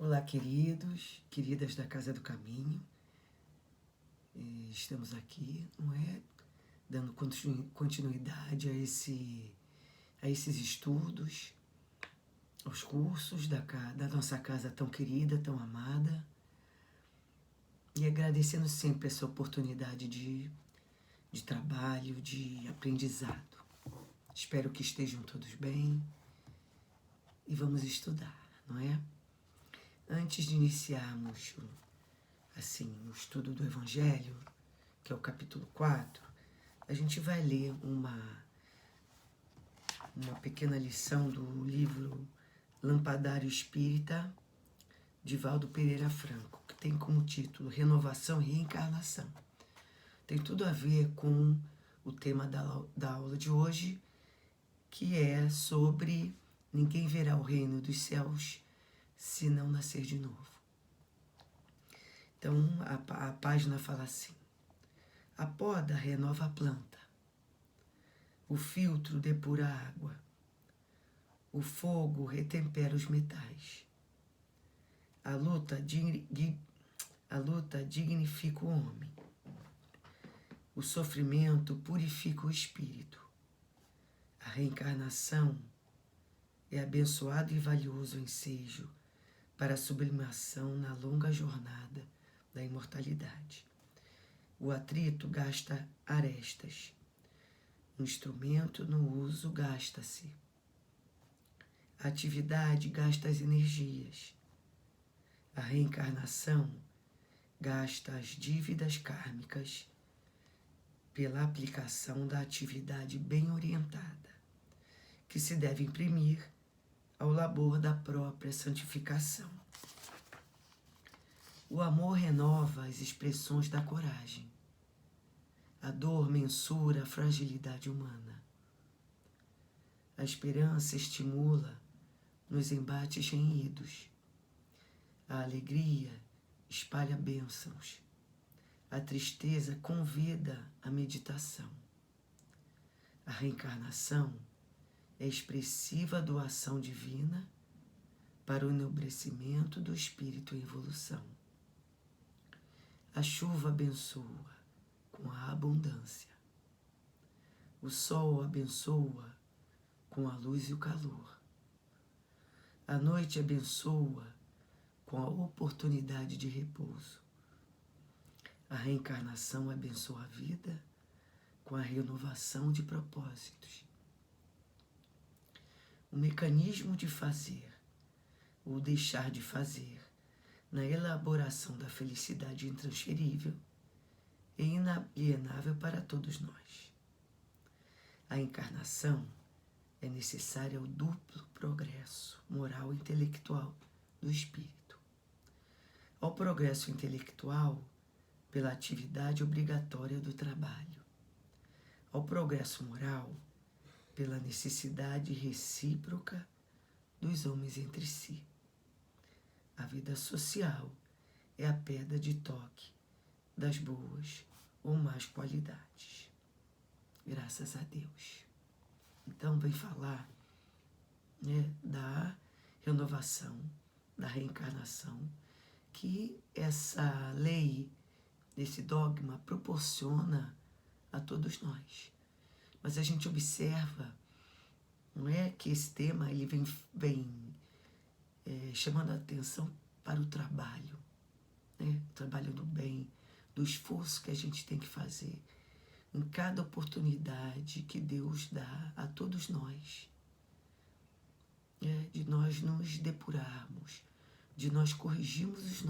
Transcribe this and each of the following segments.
Olá, queridos, queridas da Casa do Caminho. Estamos aqui, não é? Dando continuidade a esses estudos, aos cursos da nossa casa tão querida, tão amada. E agradecendo sempre essa oportunidade de trabalho, de aprendizado. Espero que estejam todos bem e vamos estudar, não é? Antes de iniciarmos o estudo do Evangelho, que é o capítulo 4, a gente vai ler uma pequena lição do livro Lampadário Espírita, de Valdo Pereira Franco, que tem como título Renovação e Reencarnação. Tem tudo a ver com o tema da aula de hoje, que é sobre ninguém verá o reino dos céus se não nascer de novo. Então, a página fala assim: a poda renova a planta, o filtro depura a água, o fogo retempera os metais, a luta dignifica o homem, o sofrimento purifica o espírito, a reencarnação é abençoado e valioso ensejo para a sublimação na longa jornada da imortalidade. O atrito gasta arestas, o instrumento no uso gasta-se. A atividade gasta as energias. A reencarnação gasta as dívidas kármicas pela aplicação da atividade bem orientada, que se deve imprimir ao labor da própria santificação. O amor renova as expressões da coragem. A dor mensura a fragilidade humana. A esperança estimula nos embates renhidos. A alegria espalha bênçãos. A tristeza convida à meditação. A reencarnação é expressiva doação divina para o enobrecimento do espírito em evolução. A chuva abençoa com a abundância. O sol abençoa com a luz e o calor. A noite abençoa com a oportunidade de repouso. A reencarnação abençoa a vida com a renovação de propósitos. O mecanismo de fazer ou deixar de fazer na elaboração da felicidade intransferível e inalienável para todos nós. A encarnação é necessária ao duplo progresso moral e intelectual do espírito. Ao progresso intelectual, pela atividade obrigatória do trabalho. Ao progresso moral, pela necessidade recíproca dos homens entre si. A vida social é a pedra de toque das boas ou más qualidades. Graças a Deus. Então, vem falar, da renovação, da reencarnação, que essa lei, esse dogma proporciona a todos nós. Mas a gente observa, não é, que esse tema ele vem chamando a atenção para o trabalho, né? O trabalho do bem, do esforço que a gente tem que fazer em cada oportunidade que Deus dá a todos nós, de nós nos depurarmos, de nós corrigirmos as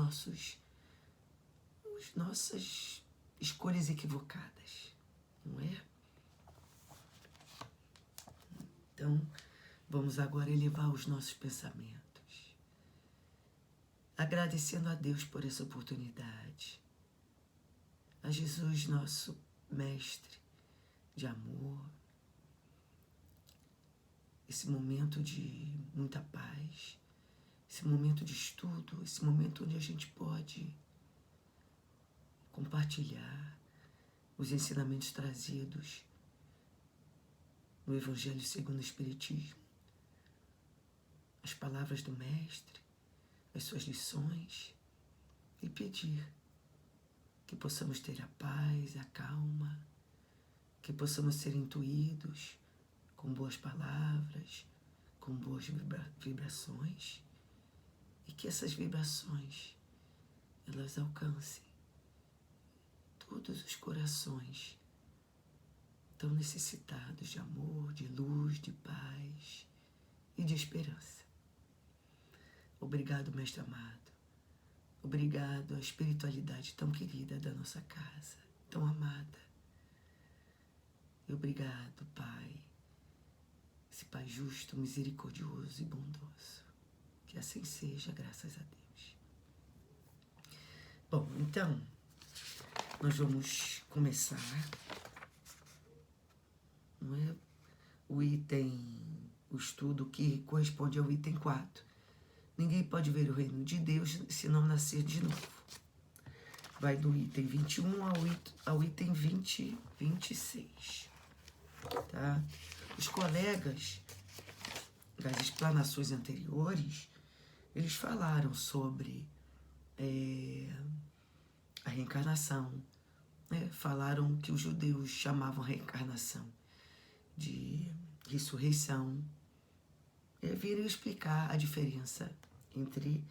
nossas escolhas equivocadas, não é? Então, vamos agora elevar os nossos pensamentos, agradecendo a Deus por essa oportunidade, a Jesus, nosso Mestre de amor, esse momento de muita paz, esse momento de estudo, esse momento onde a gente pode compartilhar os ensinamentos trazidos no Evangelho segundo o Espiritismo, as palavras do Mestre, as suas lições e pedir que possamos ter a paz, a calma, que possamos ser intuídos com boas palavras, com boas vibrações, e que essas vibrações elas alcancem todos os corações tão necessitados de amor, de luz, de paz e de esperança. Obrigado, Mestre amado. Obrigado à espiritualidade tão querida da nossa casa, tão amada. E obrigado, Pai, esse Pai justo, misericordioso e bondoso. Que assim seja, graças a Deus. Bom, então, nós vamos começar, não é? O estudo que corresponde ao item 4. Ninguém pode ver o reino de Deus se não nascer de novo. Vai do item 21 ao item 26. Tá? Os colegas das explanações anteriores, eles falaram sobre a reencarnação, né? Falaram que os judeus chamavam a reencarnação de ressurreição. Viram explicar a diferença entre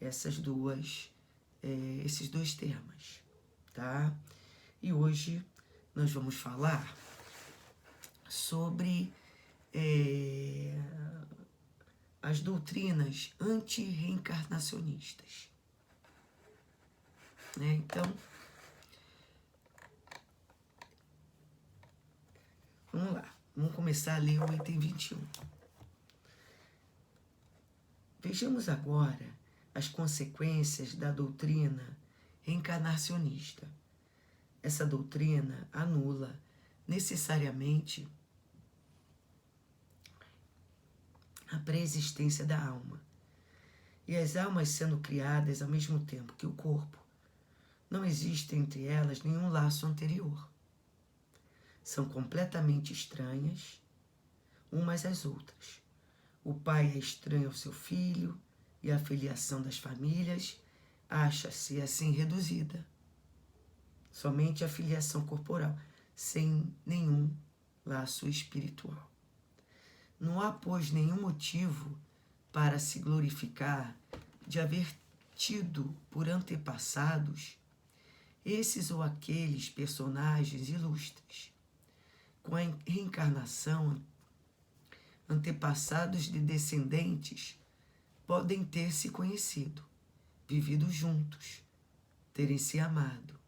esses dois temas, tá? E hoje nós vamos falar sobre as doutrinas anti-reencarnacionistas, né? Então, vamos lá. Vamos começar a ler o item 21. Vejamos agora as consequências da doutrina reencarnacionista. Essa doutrina anula necessariamente a pré-existência da alma. E as almas sendo criadas ao mesmo tempo que o corpo, não existe entre elas nenhum laço anterior. São completamente estranhas umas às outras. O pai é estranho ao seu filho e a filiação das famílias acha-se assim reduzida. Somente a filiação corporal, sem nenhum laço espiritual. Não há, pois, nenhum motivo para se glorificar de haver tido por antepassados esses ou aqueles personagens ilustres. Com a reencarnação, antepassados de descendentes podem ter se conhecido, vivido juntos, terem se amado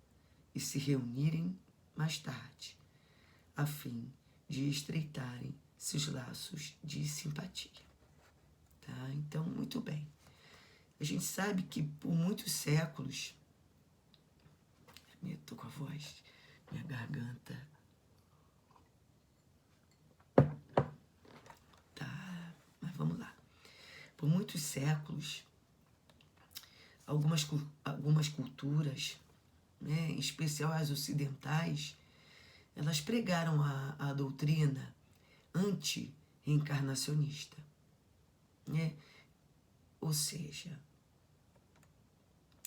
e se reunirem mais tarde, a fim de estreitarem seus laços de simpatia. Tá? Então, muito bem. A gente sabe que por muitos séculos, eu tô com a voz, minha garganta tá, mas vamos lá. Por muitos séculos, algumas culturas, né, em especial as ocidentais, elas pregaram a doutrina anti-reencarnacionista, né? Ou seja,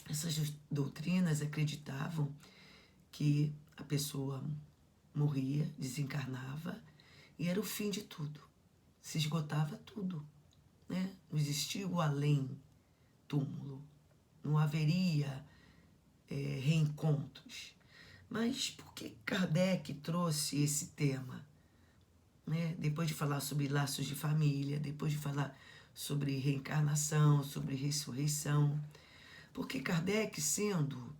essas doutrinas acreditavam que a pessoa morria, desencarnava e era o fim de tudo, se esgotava tudo, né? Não existia o além-túmulo, não haveria reencontros. Mas por que Kardec trouxe esse tema? Né? Depois de falar sobre laços de família, depois de falar sobre reencarnação, sobre ressurreição. Porque Kardec, sendo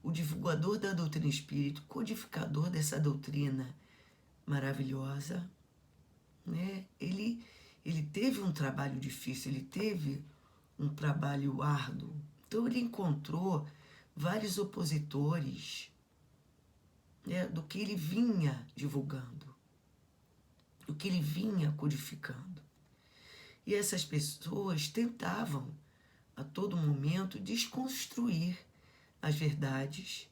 o divulgador da doutrina espírita, codificador dessa doutrina maravilhosa, né? Ele teve um trabalho difícil, ele teve um trabalho árduo. Então ele encontrou vários opositores, né, do que ele vinha divulgando, do que ele vinha codificando. E essas pessoas tentavam, a todo momento, desconstruir as verdades,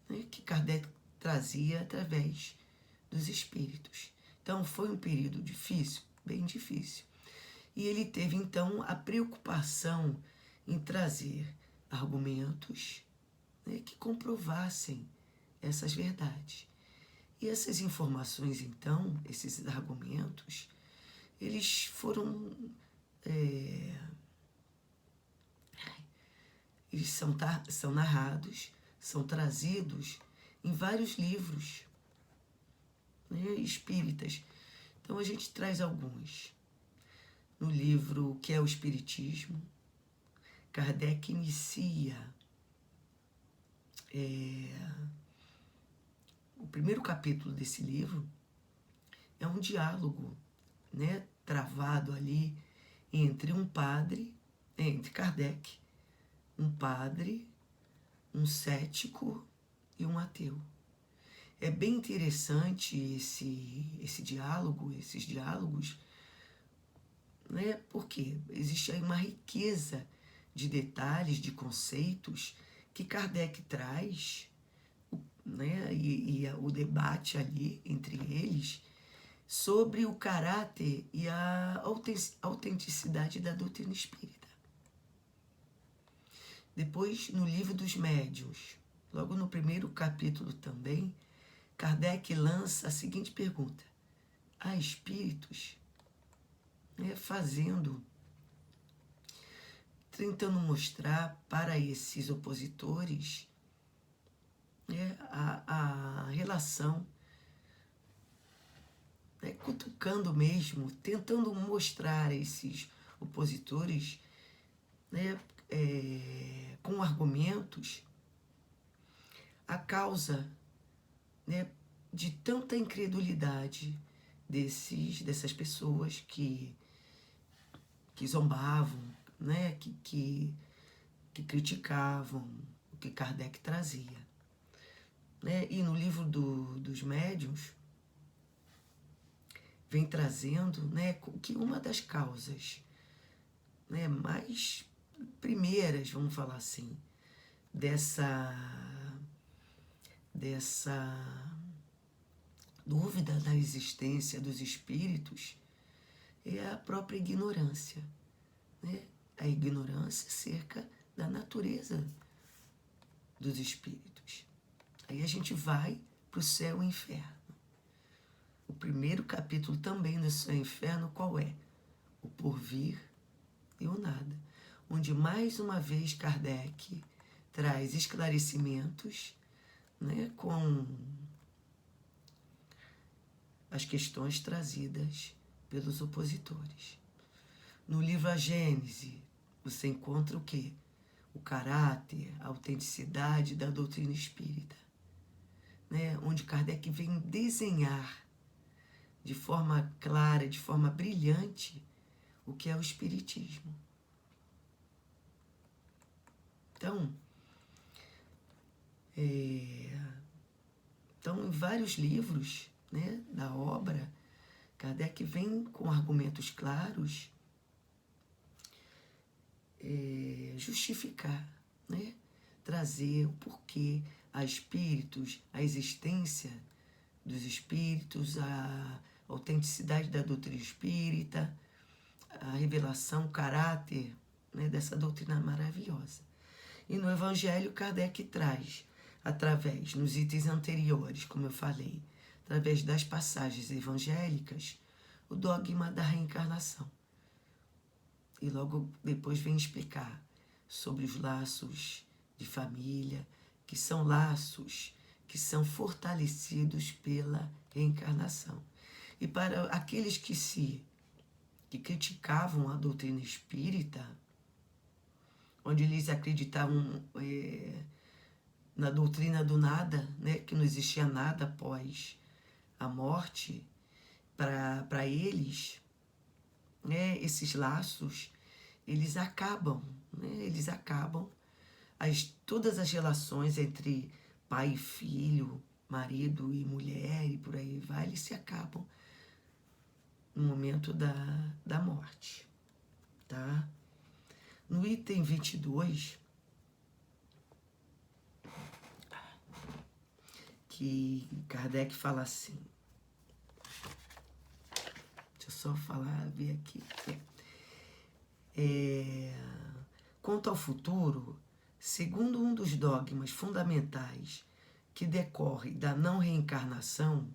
né, que Kardec trazia através dos espíritos. Então, foi um período difícil, bem difícil. E ele teve, então, a preocupação em trazer argumentos, né, que comprovassem essas verdades. E essas informações, então, esses argumentos, eles foram... eles são narrados, são trazidos em vários livros, né, espíritas. Então a gente traz alguns. No livro Que é o Espiritismo, Kardec inicia o primeiro capítulo desse livro é um diálogo, né, travado ali entre entre Kardec, um padre, um cético e um ateu. É bem interessante esse diálogo, esses diálogos, né, porque existe aí uma riqueza de detalhes, de conceitos que Kardec traz, né, e o debate ali entre eles sobre o caráter e a autenticidade da doutrina espírita. Depois, no Livro dos Médiuns, logo no primeiro capítulo também, Kardec lança a seguinte pergunta: há espíritos, né, tentando mostrar para esses opositores, né, a relação, né, cutucando mesmo, tentando mostrar a esses opositores, né, com argumentos, a causa, né, de tanta incredulidade dessas pessoas que zombavam, né, que criticavam o que Kardec trazia. Né? E no livro dos médiuns vem trazendo, né, que uma das causas, né, mais primeiras, vamos falar assim, dessa dúvida da existência dos espíritos é a própria ignorância, né? A ignorância acerca da natureza dos espíritos. Aí a gente vai para o céu e o inferno. O primeiro capítulo também do céu e inferno, qual é? O porvir e o nada. Onde mais uma vez Kardec traz esclarecimentos, né, com as questões trazidas pelos opositores. No livro A Gênese, você encontra o quê? O caráter, a autenticidade da doutrina espírita, né? Onde Kardec vem desenhar de forma clara, de forma brilhante, o que é o espiritismo. Então, em vários livros, né, da obra, Kardec vem com argumentos claros justificar, né, trazer o porquê a espíritos, a existência dos espíritos, a autenticidade da doutrina espírita, a revelação, o caráter, né, dessa doutrina maravilhosa. E no Evangelho, Kardec traz, através, nos itens anteriores, como eu falei, através das passagens evangélicas, o dogma da reencarnação. E logo depois vem explicar sobre os laços de família, que são laços que são fortalecidos pela reencarnação. E para aqueles que criticavam a doutrina espírita, onde eles acreditavam na doutrina do nada, né, que não existia nada após a morte, para eles, né, esses laços, eles acabam, todas as relações entre pai e filho, marido e mulher e por aí vai, eles se acabam no momento da morte, tá? No item 22, que Kardec fala assim, deixa eu só ver aqui, Quanto ao futuro, segundo um dos dogmas fundamentais que decorre da não reencarnação,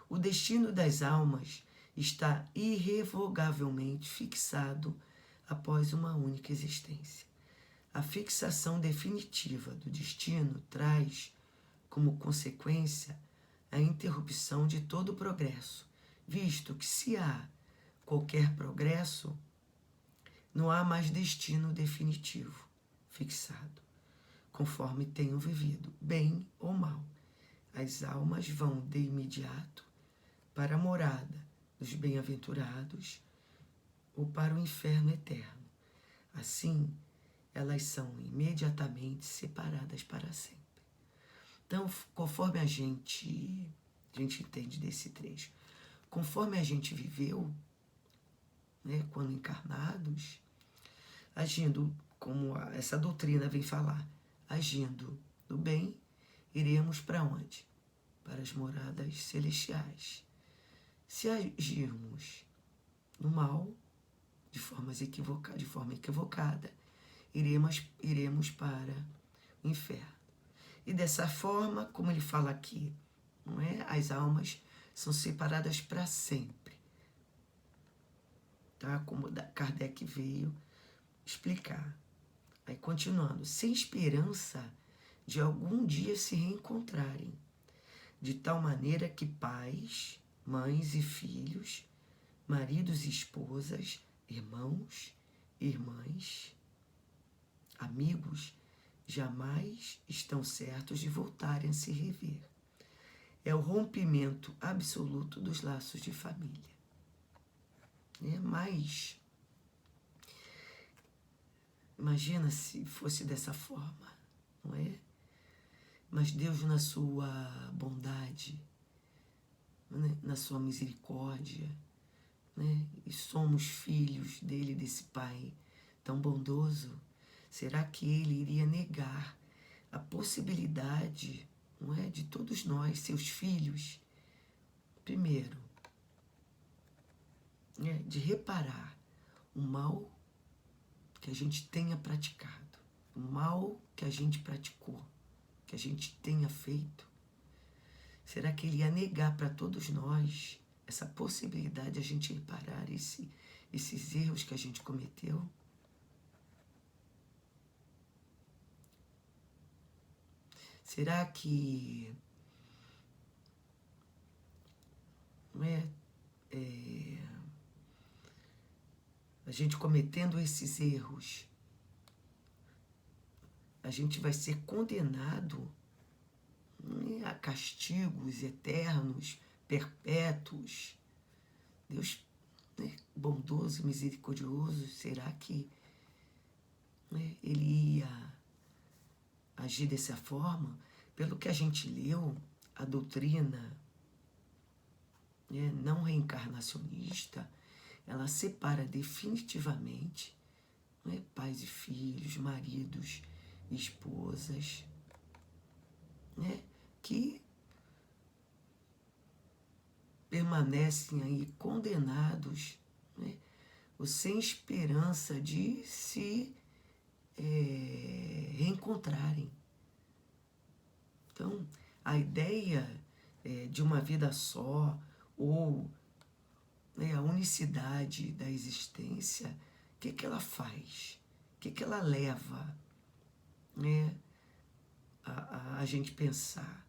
o destino das almas está irrevogavelmente fixado após uma única existência. A fixação definitiva do destino traz, como consequência, a interrupção de todo o progresso, visto que se há qualquer progresso, não há mais destino definitivo, fixado, conforme tenham vivido, bem ou mal. As almas vão de imediato para a morada dos bem-aventurados ou para o inferno eterno. Assim, elas são imediatamente separadas para sempre. Então, conforme a gente entende desse trecho, conforme a gente viveu, né, quando encarnados, agindo como essa doutrina vem falar, agindo do bem, iremos para onde? Para as moradas celestiais. Se agirmos no mal, de forma equivocada, iremos para o inferno. E dessa forma, como ele fala aqui, não é? As almas são separadas para sempre. Tá? Como Kardec veio explicar. Aí continuando, sem esperança de algum dia se reencontrarem, de tal maneira que pais, mães e filhos, maridos e esposas, irmãos, irmãs, amigos, jamais estão certos de voltarem a se rever. É o rompimento absoluto dos laços de família. Mas imagina se fosse dessa forma, não é? Mas Deus, na sua bondade, né, na sua misericórdia, né, e somos filhos dele, desse Pai tão bondoso, será que ele iria negar a possibilidade, não é, de todos nós, seus filhos, primeiro, né, de reparar o mal que a gente tenha praticado, o mal que a gente praticou, que a gente tenha feito? Será que ele ia negar para todos nós essa possibilidade de a gente reparar esses erros que a gente cometeu? Será que não é, a gente cometendo esses erros, a gente vai ser condenado, né, a castigos eternos, perpétuos? Deus, né, bondoso, misericordioso, será que, né, ele ia agir dessa forma? Pelo que a gente leu, a doutrina, né, não reencarnacionista, ela separa definitivamente, né, pais e filhos, maridos e esposas, né, que permanecem aí condenados, né, ou sem esperança de se reencontrarem. Então, a ideia de uma vida só, ou, né, a unicidade da existência, o que ela faz? O que ela leva, né, a gente pensar?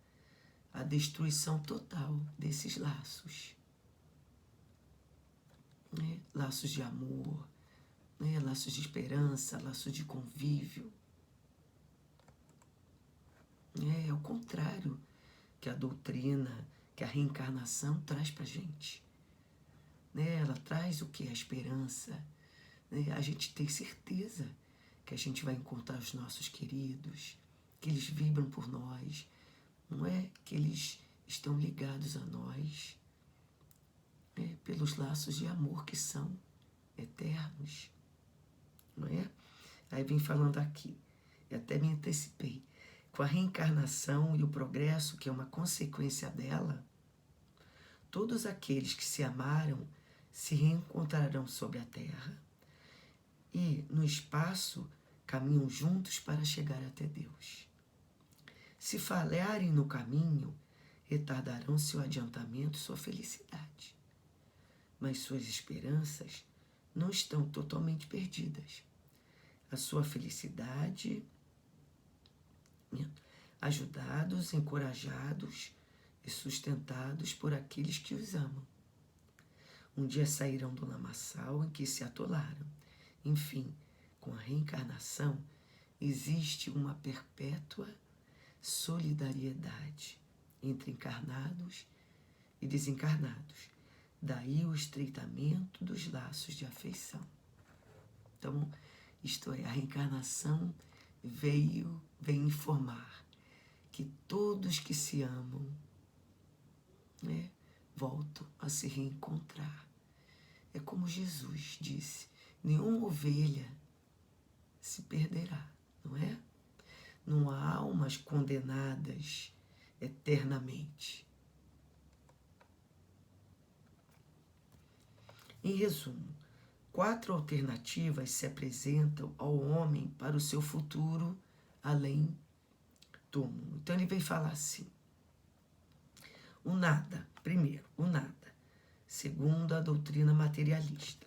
A destruição total desses laços, né? Laços de amor, né? Laços de esperança, laços de convívio. É o contrário que a doutrina, que a reencarnação traz para a gente. Né? Ela traz o que? A esperança. Né? A gente tem certeza que a gente vai encontrar os nossos queridos, que eles vibram por nós, não é? Que eles estão ligados a nós, né, pelos laços de amor que são eternos, não é? Aí vem falando aqui, e até me antecipei, com a reencarnação e o progresso, que é uma consequência dela, todos aqueles que se amaram se reencontrarão sobre a terra e, no espaço caminham juntos para chegar até Deus. Se falharem no caminho, retardarão seu adiantamento, sua felicidade. Mas suas esperanças não estão totalmente perdidas. A sua felicidade, ajudados, encorajados e sustentados por aqueles que os amam. Um dia sairão do lamaçal em que se atolaram. Enfim, com a reencarnação, existe uma perpétua solidariedade entre encarnados e desencarnados. Daí o estreitamento dos laços de afeição. Então, isto é, a reencarnação vem informar que todos que se amam, né, voltam a se reencontrar. É como Jesus disse, nenhuma ovelha se perderá, não é? Não há almas condenadas eternamente. Em resumo, 4 alternativas se apresentam ao homem para o seu futuro além túmulo. Então ele vem falar assim: o nada, primeiro, o nada, segundo a doutrina materialista.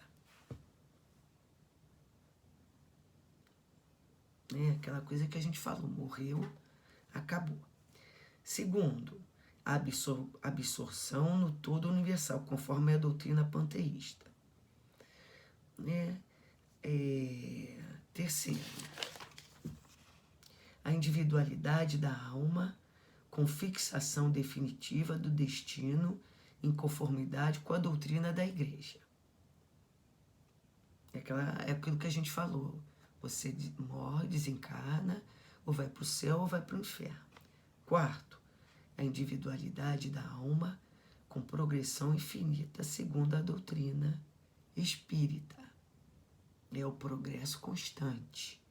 É aquela coisa que a gente falou, morreu, acabou. Segundo, a absorção no todo universal, conforme a doutrina panteísta. Terceiro, a individualidade da alma com fixação definitiva do destino em conformidade com a doutrina da igreja. É aquilo que a gente falou. Você morre, desencarna, ou vai para o céu ou vai para o inferno. Quarto, a individualidade da alma com progressão infinita, segundo a doutrina espírita. É o progresso constante.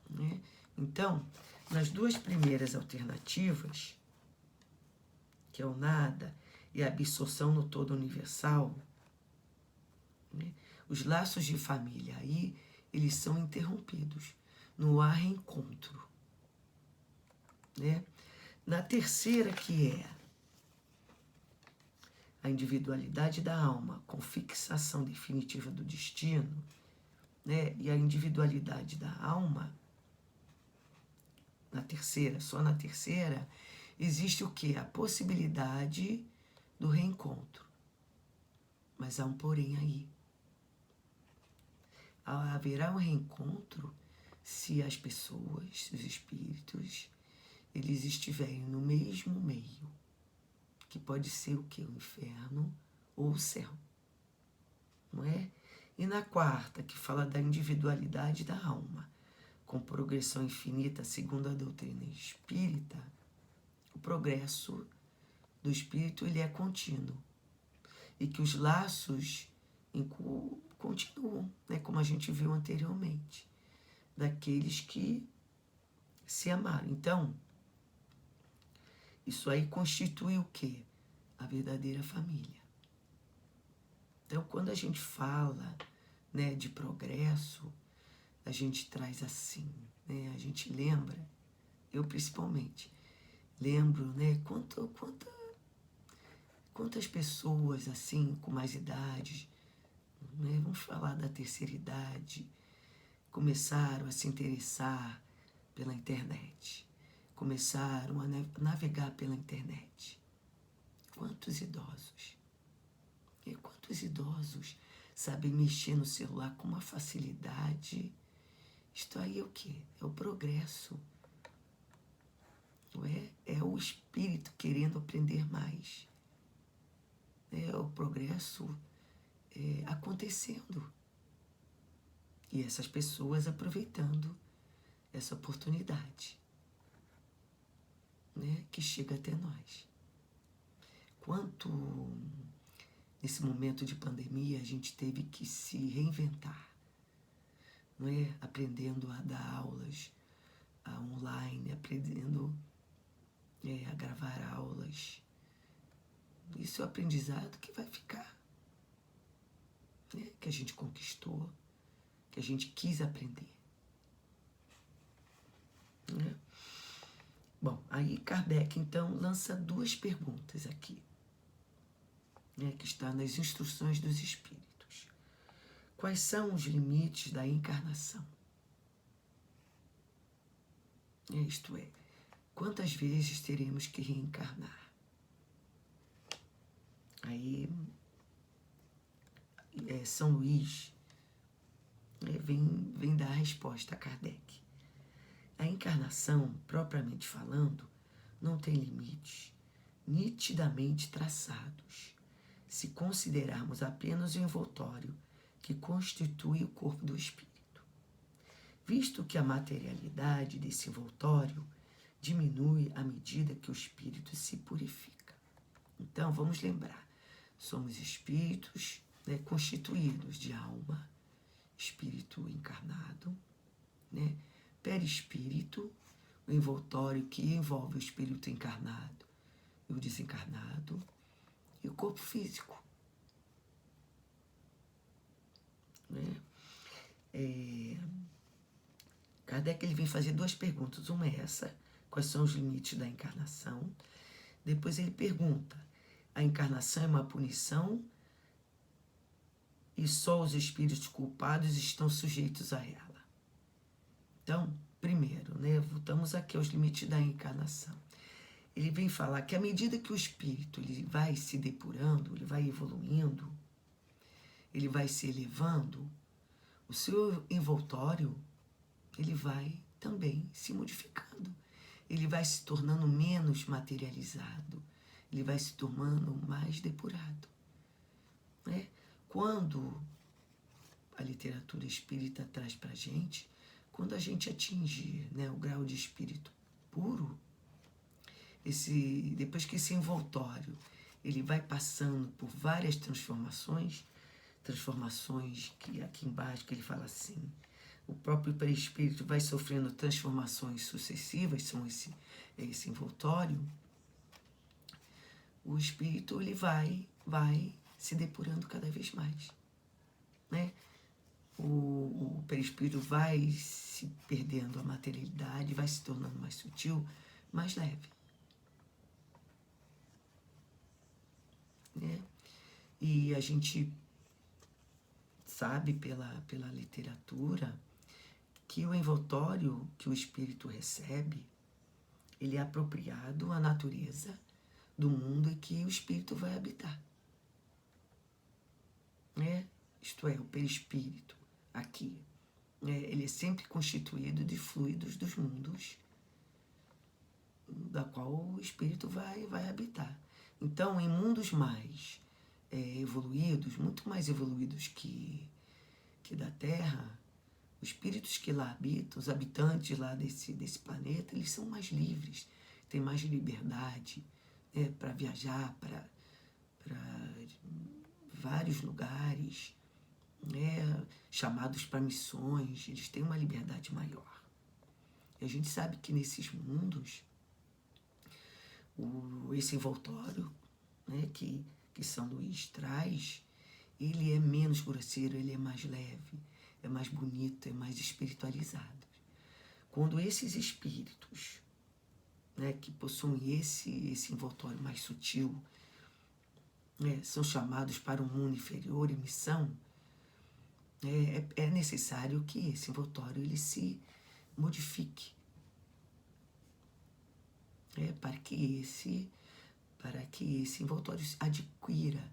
Né? Então, nas 2 primeiras alternativas, que é o nada e a absorção no todo universal, né, os laços de família aí, eles são interrompidos. Não há reencontro. Né? Na terceira, que é a individualidade da alma com fixação definitiva do destino, né? E a individualidade da alma, na terceira, só na terceira, existe o quê? A possibilidade do reencontro. Mas há um porém aí. Haverá um reencontro se as pessoas, se os espíritos, eles estiverem no mesmo meio, que pode ser o quê? O inferno ou o céu, não é? E na quarta, que fala da individualidade da alma, com progressão infinita, segundo a doutrina espírita, o progresso do espírito ele é contínuo e que os laços continuam, né, como a gente viu anteriormente, daqueles que se amaram. Então, isso aí constitui o quê? A verdadeira família. Então, quando a gente fala, né, de progresso, a gente traz assim, né, a gente lembra, eu principalmente, lembro, né, quantas pessoas assim, com mais idade, né, vamos falar da terceira idade, começaram a se interessar pela internet, começaram a navegar pela internet. Quantos idosos? E quantos idosos sabem mexer no celular com uma facilidade? Isto aí é o quê? É o progresso. Não é? É o espírito querendo aprender mais. É o progresso acontecendo. E essas pessoas aproveitando essa oportunidade, né, que chega até nós. Quanto nesse momento de pandemia a gente teve que se reinventar, não é? Aprendendo a dar aulas online, aprendendo a gravar aulas. Isso é o aprendizado que vai ficar, né? Que a gente conquistou, que a gente quis aprender. Né? Bom, aí Kardec, então, lança 2 perguntas aqui, né, que está nas instruções dos espíritos. Quais são os limites da encarnação? Isto é, quantas vezes teremos que reencarnar? Aí, São Luís vem dar a resposta a Kardec. A encarnação, propriamente falando, não tem limites nitidamente traçados, se considerarmos apenas o envoltório que constitui o corpo do espírito, visto que a materialidade desse envoltório diminui à medida que o espírito se purifica. Então, vamos lembrar, somos espíritos, né, constituídos de alma, espírito encarnado, né, perispírito, o envoltório que envolve o espírito encarnado e o desencarnado, e o corpo físico. Né? Kardec ele vem fazer 2 perguntas. Uma é essa, quais são os limites da encarnação? Depois ele pergunta, a encarnação é uma punição e só os espíritos culpados estão sujeitos a ela? Então, primeiro, né, voltamos aqui aos limites da encarnação. Ele vem falar que à medida que o espírito ele vai se depurando, ele vai evoluindo, ele vai se elevando, o seu envoltório ele vai também se modificando. Ele vai se tornando menos materializado, ele vai se tornando mais depurado. Né? Quando a literatura espírita traz para a gente, quando a gente atingir, né, o grau de espírito puro, depois que esse envoltório ele vai passando por várias transformações que aqui embaixo que ele fala assim, o próprio perispírito vai sofrendo transformações sucessivas, são esse envoltório, o espírito ele vai se depurando cada vez mais, né? O perispírito vai se perdendo a materialidade, vai se tornando mais sutil, mais leve. Né? E a gente sabe pela literatura que o envoltório que o espírito recebe, ele é apropriado à natureza do mundo em que o espírito vai habitar. Né? Isto é, o perispírito aqui, ele é sempre constituído de fluidos dos mundos da qual o espírito vai habitar. Então, em mundos mais evoluídos, muito mais evoluídos que da Terra, os espíritos que lá habitam, os habitantes lá desse planeta, eles são mais livres, têm mais liberdade, né, para viajar para vários lugares, né, chamados para missões, eles têm uma liberdade maior. E a gente sabe que nesses mundos, esse envoltório, né, que São Luís traz, ele é menos grosseiro, ele é mais leve, é mais bonito, é mais espiritualizado. Quando esses espíritos, né, que possuem esse envoltório mais sutil, né, são chamados para um mundo inferior em missão, é necessário que esse envoltório ele se modifique, para que esse envoltório adquira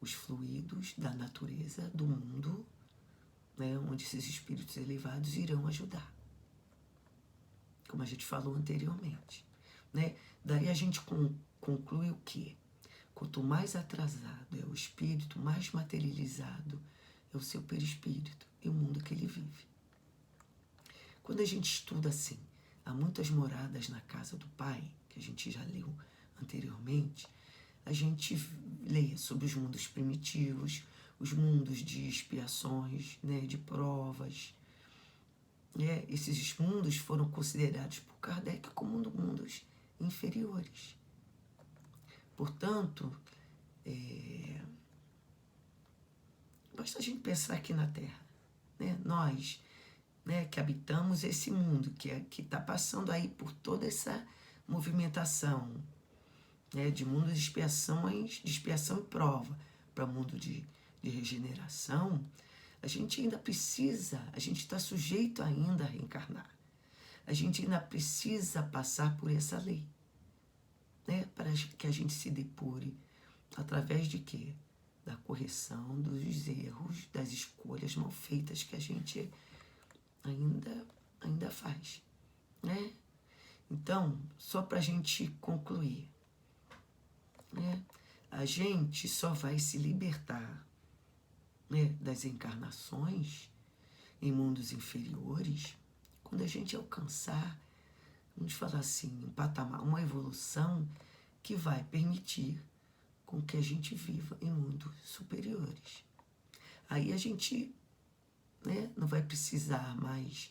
os fluidos da natureza, do mundo, né, onde esses espíritos elevados irão ajudar, como a gente falou anteriormente. Né? Daí a gente conclui o quê? Quanto mais atrasado é o espírito, mais materializado é o seu perispírito e o mundo que ele vive. Quando a gente estuda assim, há muitas moradas na casa do Pai, que a gente já leu anteriormente, a gente lê sobre os mundos primitivos, os mundos de expiações, né, de provas. Esses mundos foram considerados por Kardec como mundos inferiores. Portanto, basta a gente pensar aqui na Terra. né? Nós, né, que habitamos esse mundo, que está passando aí por toda essa movimentação, né, de mundo de expiação e prova para mundo de regeneração, a gente ainda precisa, a gente está sujeito ainda a reencarnar. A gente ainda precisa passar por essa lei, né, para que a gente se depure através de quê? Da correção dos erros, das escolhas mal feitas que a gente ainda faz, né? Então, só para a gente concluir, né? A gente só vai se libertar, né, das encarnações em mundos inferiores quando a gente alcançar, vamos falar assim, um patamar, uma evolução que vai permitir com que a gente viva em mundos superiores. Aí a gente, né, não vai precisar mais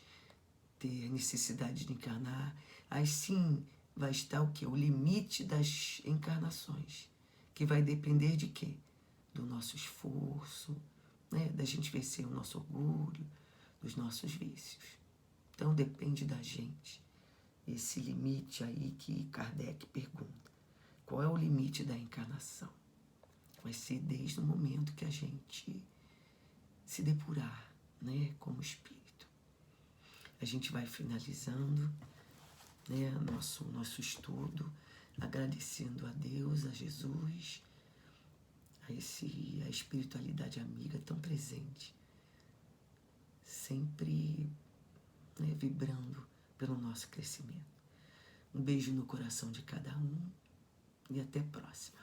ter necessidade de encarnar. Aí sim vai estar o quê? O limite das encarnações, que vai depender de quê? Do nosso esforço, né, da gente vencer o nosso orgulho, dos nossos vícios. Então depende da gente. Esse limite aí que Kardec pergunta. Qual é o limite da encarnação? Vai ser desde o momento que a gente se depurar, né, como espírito. A gente vai finalizando, né, nosso estudo, agradecendo a Deus, a Jesus, a espiritualidade amiga tão presente, sempre, né, vibrando pelo nosso crescimento. Um beijo no coração de cada um e até a próxima.